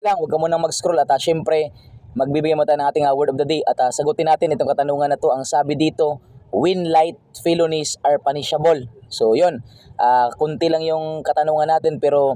lang, huwag ka munang mag-scroll at syempre, magbibigay mo tayo ng ating word of the day at sagutin natin itong katanungan na to. Ang sabi dito, when light felonies are punishable. So yun, kunti lang yung katanungan natin pero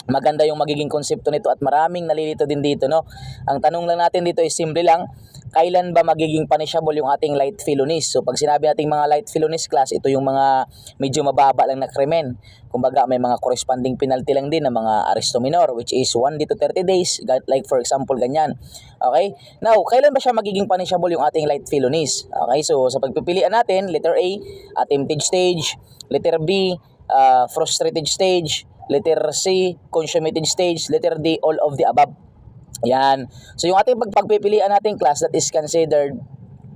maganda yung magiging konsepto nito at maraming nalilito din dito, no? Ang tanong lang natin dito is simple lang, kailan ba magiging punishable yung ating light felonies? So pag sinabi nating mga light felonies class, ito yung mga medyo mababa lang na krimen. Kumbaga may mga corresponding penalty lang din na mga arresto minor which is 1 day to 30 days, like for example ganyan. Okay? Now, kailan ba siya magiging punishable yung ating light felonies? Okay? So sa pagpipilian natin, letter A, attempted stage, letter B, frustrated stage, letter C, consummated stage, letter D, all of the above. Yan. So yung ating pagpipilian natin class that is considered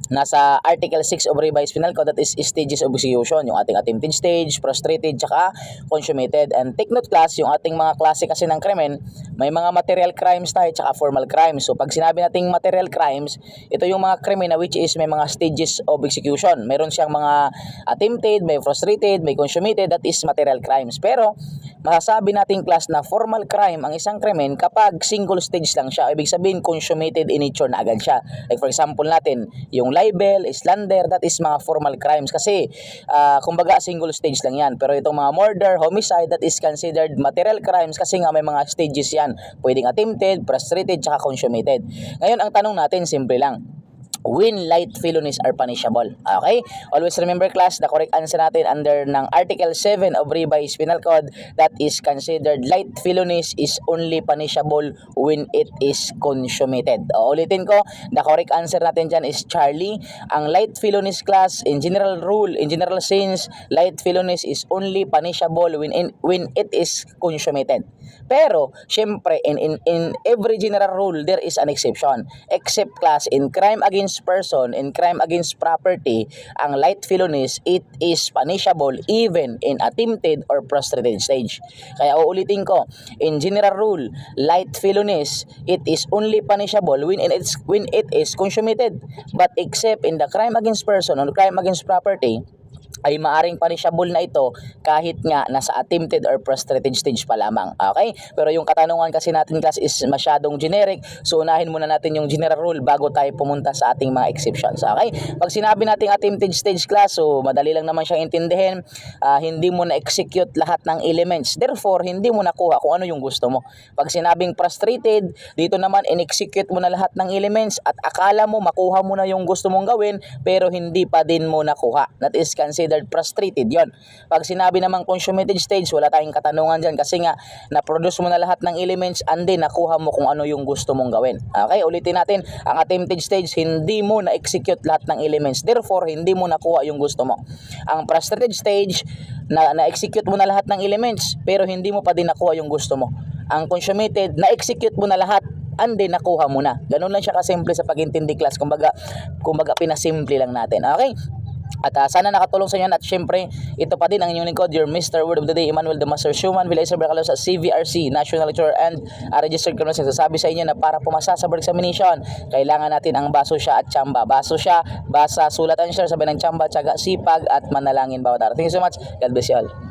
nasa Article 6 of Revised Penal Code, that is stages of execution, yung ating attempted stage, frustrated, tsaka consummated. And take note class, yung ating mga klase kasi ng krimen, may mga material crimes tayo tsaka formal crimes. So pag sinabi nating material crimes, ito yung mga krimen na which is may mga stages of execution. Meron siyang mga attempted, may frustrated, may consummated, that is material crimes. Pero masasabi nating class na formal crime ang isang krimen kapag single stage lang siya. Ibig sabihin consummated in nature na agad siya. Like for example natin, yung libel, slander, that is mga formal crimes kasi kumbaga single stage lang yan. Pero itong mga murder, homicide, that is considered material crimes kasi nga may mga stages yan. Pwedeng attempted, frustrated, tsaka consummated. Ngayon ang tanong natin simple lang, when light felonies are punishable. Okay? Always remember class, the correct answer natin under ng Article 7 of Revised Penal Code, that is considered light felonies is only punishable when it is consummated. Ulitin ko, the correct answer natin dyan is Charlie. Ang light felonies class, in general rule, in general sense, light felonies is only punishable when it is consummated. Pero, syempre, in every general rule, there is an exception. Except class, in crime against person, in crime against property, ang light felonies, it is punishable even in attempted or frustrated stage. Kaya uulitin ko, in general rule, light felonies, it is only punishable when it is consummated. But except in the crime against person or crime against property, ay maaring punishable na ito kahit nga nasa attempted or frustrated stage pa lamang. Okay? Pero yung katanungan kasi natin class is masyadong generic, so unahin muna natin yung general rule bago tayo pumunta sa ating mga exceptions. Okay? Pag sinabi natin attempted stage class, so madali lang naman siyang intindihin, hindi mo na-execute lahat ng elements. Therefore, hindi mo nakuha kung ano yung gusto mo. Pag sinabing frustrated, dito naman in-execute mo na lahat ng elements at akala mo makuha mo na yung gusto mong gawin pero hindi pa din mo nakuha. That is considered frustrated yon. Pag sinabi namang consummated stage, wala tayong katanungan dyan kasi nga na-produce mo na lahat ng elements and then nakuha mo kung ano yung gusto mong gawin. Okay, ulitin natin, ang attempted stage, hindi mo na-execute lahat ng elements, therefore hindi mo nakuha yung gusto mo. Ang frustrated stage, na-execute mo na lahat ng elements pero hindi mo pa din nakuha yung gusto mo. Ang consummated, na-execute mo na lahat and then nakuha mo na. Ganun lang siya kasimple sa pag-intindi class. Kumbaga pinasimple lang natin. Okay? At sana nakatulong sa inyo at syempre ito pa din ang inyong lingkod, your Mr. Word of the Day, Emmanuel the Master Schumann, Villaisar Bracalo sa CVRC, National Lecturer and Registered Criminal. Sasabi sa inyo na para pumasa sa board examination, kailangan natin ang baso siya at tsamba. Baso siya, basa, sulat, answer, sabi ng tsamba, tiyaga, sipag at manalangin bawat araw. Thank you so much. God bless you all.